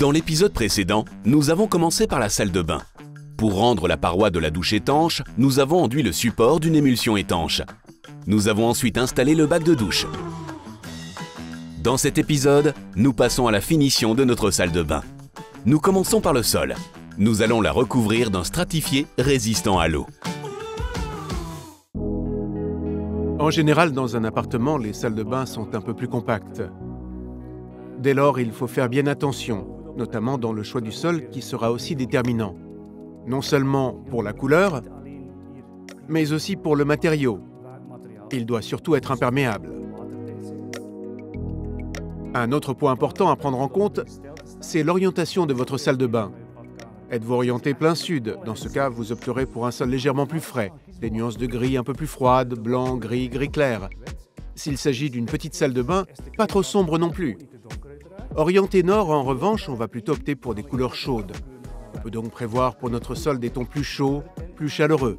Dans l'épisode précédent, nous avons commencé par la salle de bain. Pour rendre la paroi de la douche étanche, nous avons enduit le support d'une émulsion étanche. Nous avons ensuite installé le bac de douche. Dans cet épisode, nous passons à la finition de notre salle de bain. Nous commençons par le sol. Nous allons la recouvrir d'un stratifié résistant à l'eau. En général, dans un appartement, les salles de bain sont un peu plus compactes. Dès lors, il faut faire bien attention, notamment dans le choix du sol qui sera aussi déterminant. Non seulement pour la couleur, mais aussi pour le matériau. Il doit surtout être imperméable. Un autre point important à prendre en compte, c'est l'orientation de votre salle de bain. Êtes-vous orienté plein sud? Dans ce cas, vous opterez pour un sol légèrement plus frais, des nuances de gris un peu plus froides, blanc, gris, gris clair. S'il s'agit d'une petite salle de bain, pas trop sombre non plus. Orienté nord, en revanche, on va plutôt opter pour des couleurs chaudes. On peut donc prévoir pour notre sol des tons plus chauds, plus chaleureux.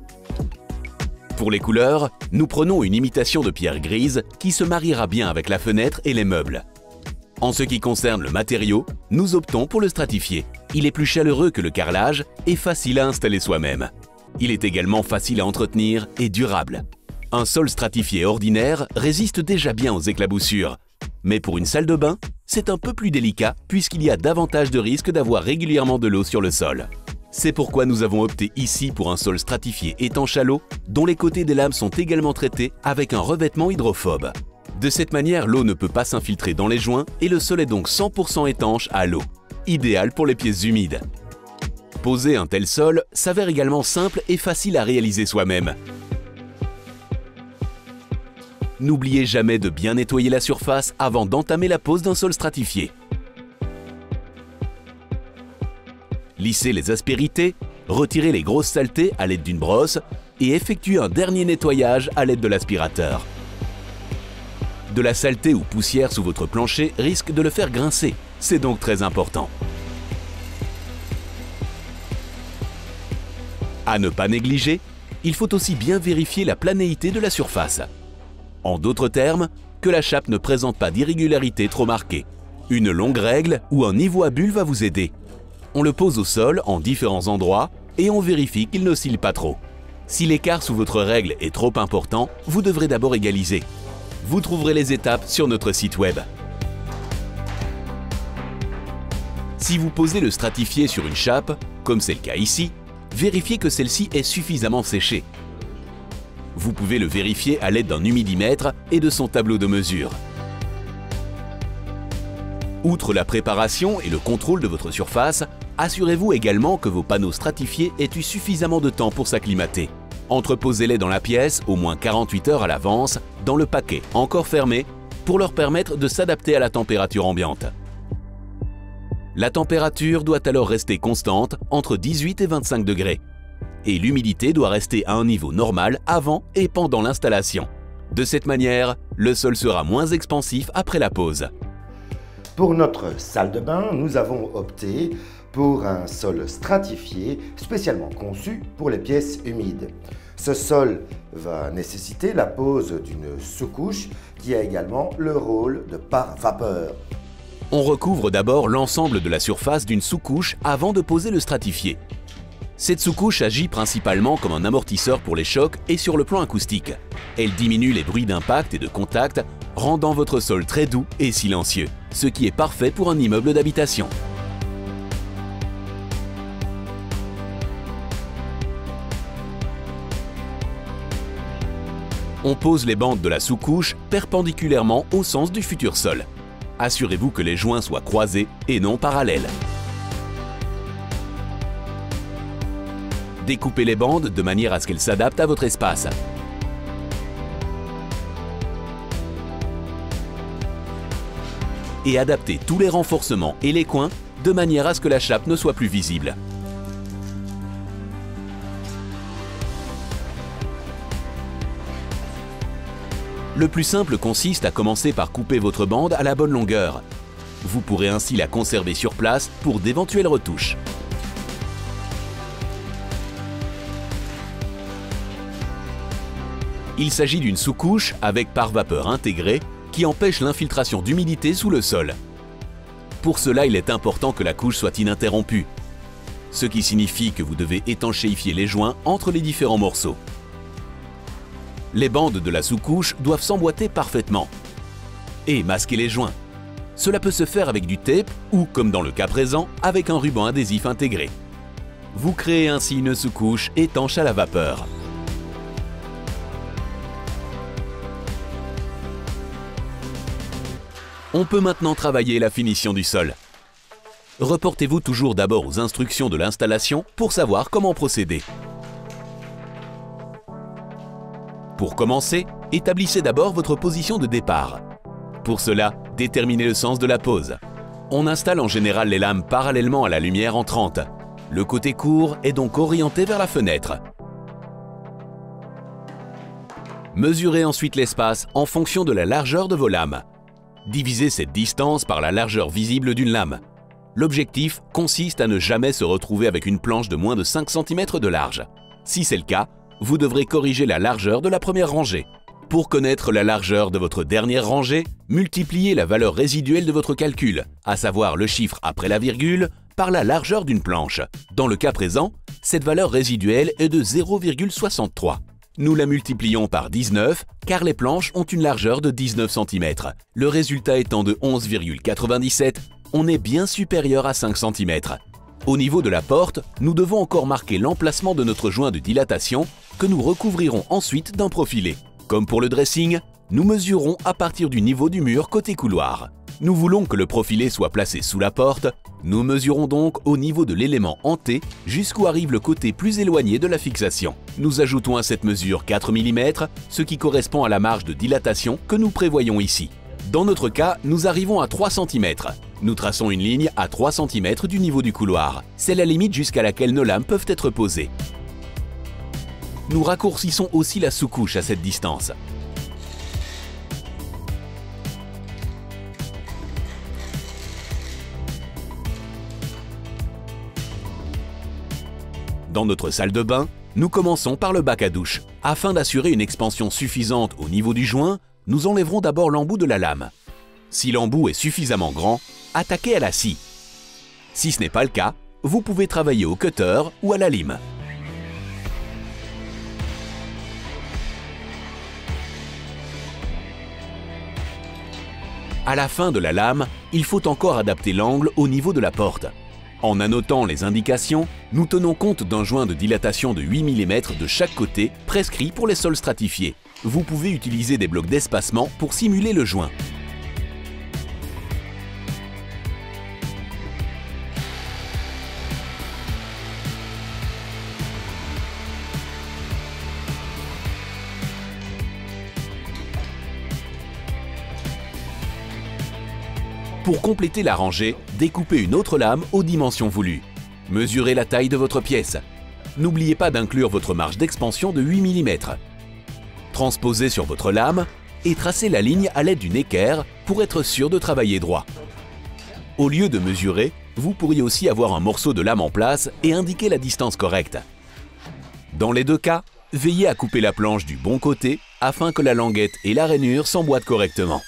Pour les couleurs, nous prenons une imitation de pierre grise qui se mariera bien avec la fenêtre et les meubles. En ce qui concerne le matériau, nous optons pour le stratifié. Il est plus chaleureux que le carrelage et facile à installer soi-même. Il est également facile à entretenir et durable. Un sol stratifié ordinaire résiste déjà bien aux éclaboussures. Mais pour une salle de bain, c'est un peu plus délicat puisqu'il y a davantage de risques d'avoir régulièrement de l'eau sur le sol. C'est pourquoi nous avons opté ici pour un sol stratifié étanche à l'eau, dont les côtés des lames sont également traités avec un revêtement hydrophobe. De cette manière, l'eau ne peut pas s'infiltrer dans les joints et le sol est donc 100% étanche à l'eau, idéal pour les pièces humides. Poser un tel sol s'avère également simple et facile à réaliser soi-même. N'oubliez jamais de bien nettoyer la surface avant d'entamer la pose d'un sol stratifié. Lissez les aspérités, retirez les grosses saletés à l'aide d'une brosse et effectuez un dernier nettoyage à l'aide de l'aspirateur. De la saleté ou poussière sous votre plancher risque de le faire grincer, c'est donc très important. À ne pas négliger, il faut aussi bien vérifier la planéité de la surface. En d'autres termes, que la chape ne présente pas d'irrégularité trop marquée. Une longue règle ou un niveau à bulle va vous aider. On le pose au sol en différents endroits et on vérifie qu'il n'oscille pas trop. Si l'écart sous votre règle est trop important, vous devrez d'abord égaliser. Vous trouverez les étapes sur notre site web. Si vous posez le stratifié sur une chape, comme c'est le cas ici, vérifiez que celle-ci est suffisamment séchée. Vous pouvez le vérifier à l'aide d'un humidimètre et de son tableau de mesure. Outre la préparation et le contrôle de votre surface, assurez-vous également que vos panneaux stratifiés aient eu suffisamment de temps pour s'acclimater. Entreposez-les dans la pièce au moins 48 heures à l'avance, dans le paquet encore fermé, pour leur permettre de s'adapter à la température ambiante. La température doit alors rester constante entre 18 et 25 degrés. Et l'humidité doit rester à un niveau normal avant et pendant l'installation. De cette manière, le sol sera moins expansif après la pose. Pour notre salle de bain, nous avons opté pour un sol stratifié spécialement conçu pour les pièces humides. Ce sol va nécessiter la pose d'une sous-couche qui a également le rôle de pare-vapeur. On recouvre d'abord l'ensemble de la surface d'une sous-couche avant de poser le stratifié. Cette sous-couche agit principalement comme un amortisseur pour les chocs et sur le plan acoustique. Elle diminue les bruits d'impact et de contact, rendant votre sol très doux et silencieux, ce qui est parfait pour un immeuble d'habitation. On pose les bandes de la sous-couche perpendiculairement au sens du futur sol. Assurez-vous que les joints soient croisés et non parallèles. Découpez les bandes de manière à ce qu'elles s'adaptent à votre espace. Et adaptez tous les renforcements et les coins de manière à ce que la chape ne soit plus visible. Le plus simple consiste à commencer par couper votre bande à la bonne longueur. Vous pourrez ainsi la conserver sur place pour d'éventuelles retouches. Il s'agit d'une sous-couche avec pare-vapeur intégrée qui empêche l'infiltration d'humidité sous le sol. Pour cela, il est important que la couche soit ininterrompue, ce qui signifie que vous devez étanchéifier les joints entre les différents morceaux. Les bandes de la sous-couche doivent s'emboîter parfaitement et masquer les joints. Cela peut se faire avec du tape ou, comme dans le cas présent, avec un ruban adhésif intégré. Vous créez ainsi une sous-couche étanche à la vapeur. On peut maintenant travailler la finition du sol. Reportez-vous toujours d'abord aux instructions de l'installation pour savoir comment procéder. Pour commencer, établissez d'abord votre position de départ. Pour cela, déterminez le sens de la pose. On installe en général les lames parallèlement à la lumière entrante. Le côté court est donc orienté vers la fenêtre. Mesurez ensuite l'espace en fonction de la largeur de vos lames. Divisez cette distance par la largeur visible d'une lame. L'objectif consiste à ne jamais se retrouver avec une planche de moins de 5 cm de large. Si c'est le cas, vous devrez corriger la largeur de la première rangée. Pour connaître la largeur de votre dernière rangée, multipliez la valeur résiduelle de votre calcul, à savoir le chiffre après la virgule, par la largeur d'une planche. Dans le cas présent, cette valeur résiduelle est de 0,63. Nous la multiplions par 19 car les planches ont une largeur de 19 cm. Le résultat étant de 11,97, on est bien supérieur à 5 cm. Au niveau de la porte, nous devons encore marquer l'emplacement de notre joint de dilatation que nous recouvrirons ensuite d'un profilé. Comme pour le dressing, nous mesurons à partir du niveau du mur côté couloir. Nous voulons que le profilé soit placé sous la porte, nous mesurons donc au niveau de l'élément en T jusqu'où arrive le côté plus éloigné de la fixation. Nous ajoutons à cette mesure 4 mm, ce qui correspond à la marge de dilatation que nous prévoyons ici. Dans notre cas, nous arrivons à 3 cm. Nous traçons une ligne à 3 cm du niveau du couloir. C'est la limite jusqu'à laquelle nos lames peuvent être posées. Nous raccourcissons aussi la sous-couche à cette distance. Dans notre salle de bain, nous commençons par le bac à douche. Afin d'assurer une expansion suffisante au niveau du joint, nous enlèverons d'abord l'embout de la lame. Si l'embout est suffisamment grand, attaquez à la scie. Si ce n'est pas le cas, vous pouvez travailler au cutter ou à la lime. À la fin de la lame, il faut encore adapter l'angle au niveau de la porte. En annotant les indications, nous tenons compte d'un joint de dilatation de 8 mm de chaque côté, prescrit pour les sols stratifiés. Vous pouvez utiliser des blocs d'espacement pour simuler le joint. Pour compléter la rangée, découpez une autre lame aux dimensions voulues. Mesurez la taille de votre pièce. N'oubliez pas d'inclure votre marge d'expansion de 8 mm. Transposez sur votre lame et tracez la ligne à l'aide d'une équerre pour être sûr de travailler droit. Au lieu de mesurer, vous pourriez aussi avoir un morceau de lame en place et indiquer la distance correcte. Dans les deux cas, veillez à couper la planche du bon côté afin que la languette et la rainure s'emboîtent correctement.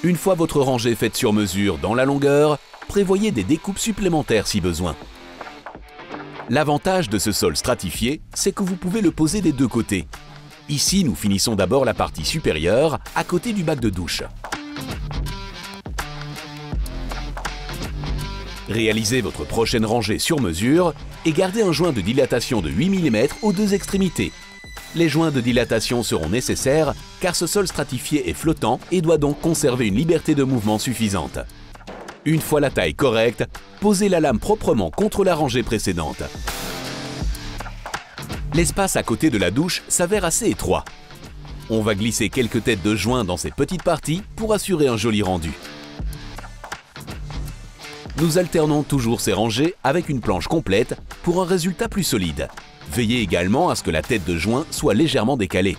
Une fois votre rangée faite sur mesure dans la longueur, prévoyez des découpes supplémentaires si besoin. L'avantage de ce sol stratifié, c'est que vous pouvez le poser des deux côtés. Ici, nous finissons d'abord la partie supérieure, à côté du bac de douche. Réalisez votre prochaine rangée sur mesure et gardez un joint de dilatation de 8 mm aux deux extrémités. Les joints de dilatation seront nécessaires car ce sol stratifié est flottant et doit donc conserver une liberté de mouvement suffisante. Une fois la taille correcte, posez la lame proprement contre la rangée précédente. L'espace à côté de la douche s'avère assez étroit. On va glisser quelques têtes de joints dans ces petites parties pour assurer un joli rendu. Nous alternons toujours ces rangées avec une planche complète pour un résultat plus solide. Veillez également à ce que la tête de joint soit légèrement décalée.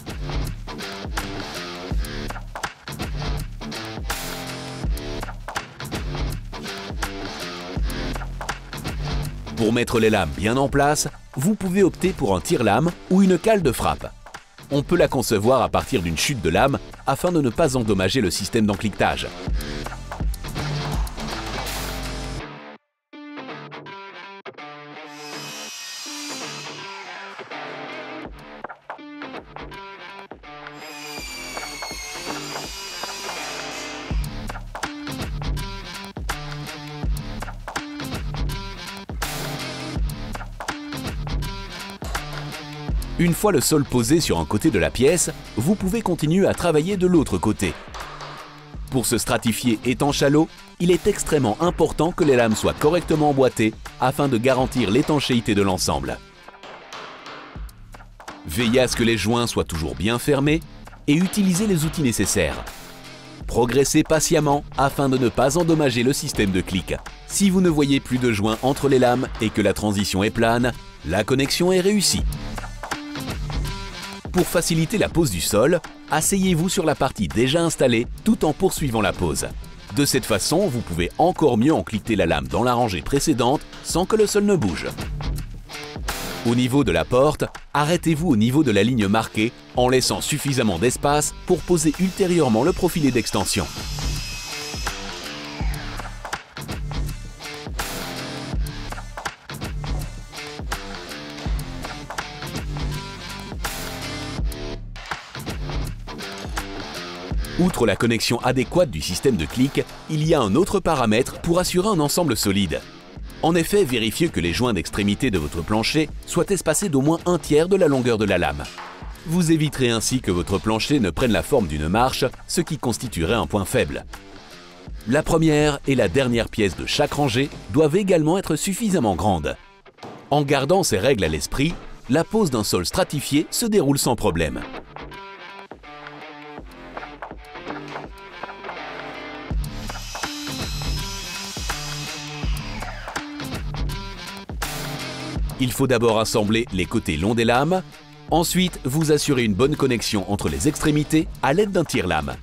Pour mettre les lames bien en place, vous pouvez opter pour un tire-lame ou une cale de frappe. on peut la concevoir à partir d'une chute de lame afin de ne pas endommager le système d'encliquetage. Une fois le sol posé sur un côté de la pièce, vous pouvez continuer à travailler de l'autre côté. Pour ce stratifié étanche à l'eau, il est extrêmement important que les lames soient correctement emboîtées afin de garantir l'étanchéité de l'ensemble. Veillez à ce que les joints soient toujours bien fermés et utilisez les outils nécessaires. Progressez patiemment afin de ne pas endommager le système de clic. Si vous ne voyez plus de joints entre les lames et que la transition est plane, la connexion est réussie. Pour faciliter la pose du sol, asseyez-vous sur la partie déjà installée tout en poursuivant la pose. De cette façon, vous pouvez encore mieux encliquer la lame dans la rangée précédente sans que le sol ne bouge. Au niveau de la porte, arrêtez-vous au niveau de la ligne marquée en laissant suffisamment d'espace pour poser ultérieurement le profilet d'extension. Outre la connexion adéquate du système de clic, il y a un autre paramètre pour assurer un ensemble solide. En effet, vérifiez que les joints d'extrémité de votre plancher soient espacés d'au moins un tiers de la longueur de la lame. Vous éviterez ainsi que votre plancher ne prenne la forme d'une marche, ce qui constituerait un point faible. La première et la dernière pièce de chaque rangée doivent également être suffisamment grandes. En gardant ces règles à l'esprit, la pose d'un sol stratifié se déroule sans problème. Il faut d'abord assembler les côtés longs des lames, ensuite vous assurez une bonne connexion entre les extrémités à l'aide d'un tire-lame.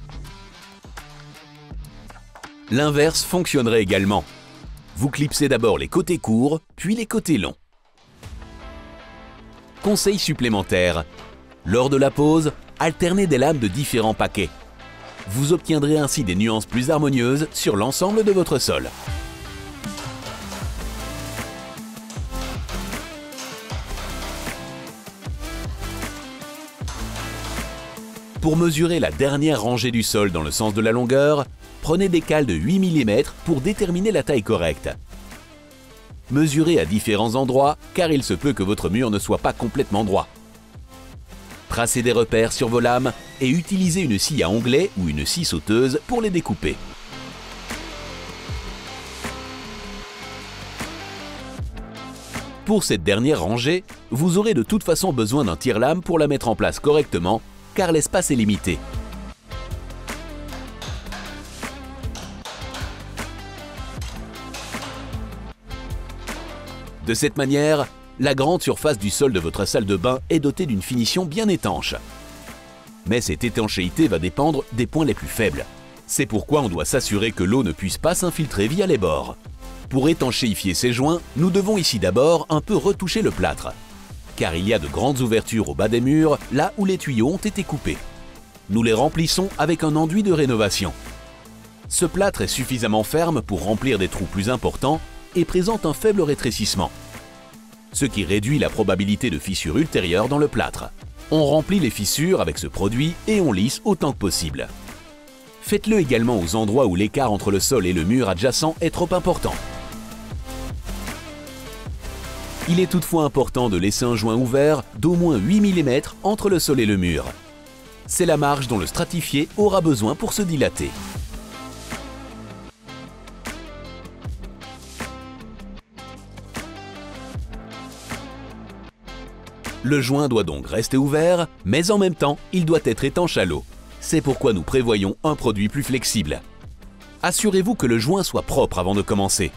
L'inverse fonctionnerait également. Vous clipsez d'abord les côtés courts, puis les côtés longs. Conseil supplémentaire, lors de la pose, alternez des lames de différents paquets. Vous obtiendrez ainsi des nuances plus harmonieuses sur l'ensemble de votre sol. Pour mesurer la dernière rangée du sol dans le sens de la longueur, prenez des cales de 8 mm pour déterminer la taille correcte. Mesurez à différents endroits car il se peut que votre mur ne soit pas complètement droit. Tracez des repères sur vos lames et utilisez une scie à onglet ou une scie sauteuse pour les découper. Pour cette dernière rangée, vous aurez de toute façon besoin d'un tire-lame pour la mettre en place correctement car l'espace est limité. De cette manière, la grande surface du sol de votre salle de bain est dotée d'une finition bien étanche. Mais cette étanchéité va dépendre des points les plus faibles. C'est pourquoi on doit s'assurer que l'eau ne puisse pas s'infiltrer via les bords. Pour étanchéifier ces joints, nous devons ici d'abord un peu retoucher le plâtre, car il y a de grandes ouvertures au bas des murs, là où les tuyaux ont été coupés. Nous les remplissons avec un enduit de rénovation. Ce plâtre est suffisamment ferme pour remplir des trous plus importants et présente un faible rétrécissement, ce qui réduit la probabilité de fissures ultérieures dans le plâtre. On remplit les fissures avec ce produit et on lisse autant que possible. Faites-le également aux endroits où l'écart entre le sol et le mur adjacent est trop important. Il est toutefois important de laisser un joint ouvert d'au moins 8 mm entre le sol et le mur. C'est la marge dont le stratifié aura besoin pour se dilater. Le joint doit donc rester ouvert, mais en même temps, il doit être étanche à l'eau. C'est pourquoi nous prévoyons un produit plus flexible. Assurez-vous que le joint soit propre avant de commencer.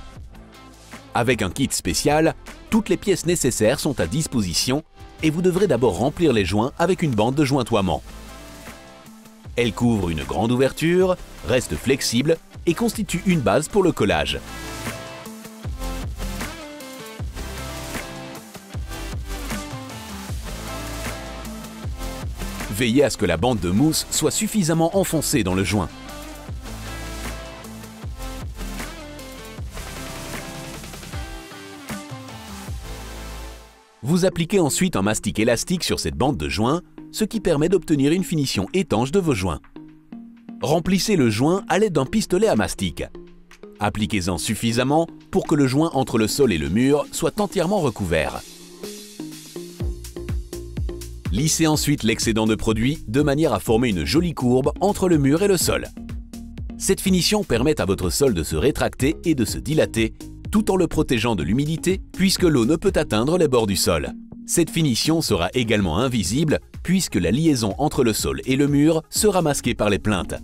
Avec un kit spécial, toutes les pièces nécessaires sont à disposition et vous devrez d'abord remplir les joints avec une bande de jointoiement. Elle couvre une grande ouverture, reste flexible et constitue une base pour le collage. Veillez à ce que la bande de mousse soit suffisamment enfoncée dans le joint. Vous appliquez ensuite un mastic élastique sur cette bande de joint, ce qui permet d'obtenir une finition étanche de vos joints. Remplissez le joint à l'aide d'un pistolet à mastic. Appliquez-en suffisamment pour que le joint entre le sol et le mur soit entièrement recouvert. Lissez ensuite l'excédent de produit de manière à former une jolie courbe entre le mur et le sol. Cette finition permet à votre sol de se rétracter et de se dilater, tout en le protégeant de l'humidité puisque l'eau ne peut atteindre les bords du sol. Cette finition sera également invisible puisque la liaison entre le sol et le mur sera masquée par les plinthes.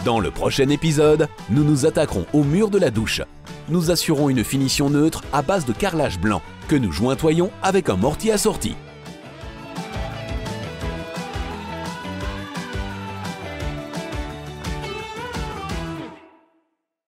Dans le prochain épisode, nous nous attaquerons au mur de la douche. Nous assurons une finition neutre à base de carrelage blanc que nous jointoyons avec un mortier assorti.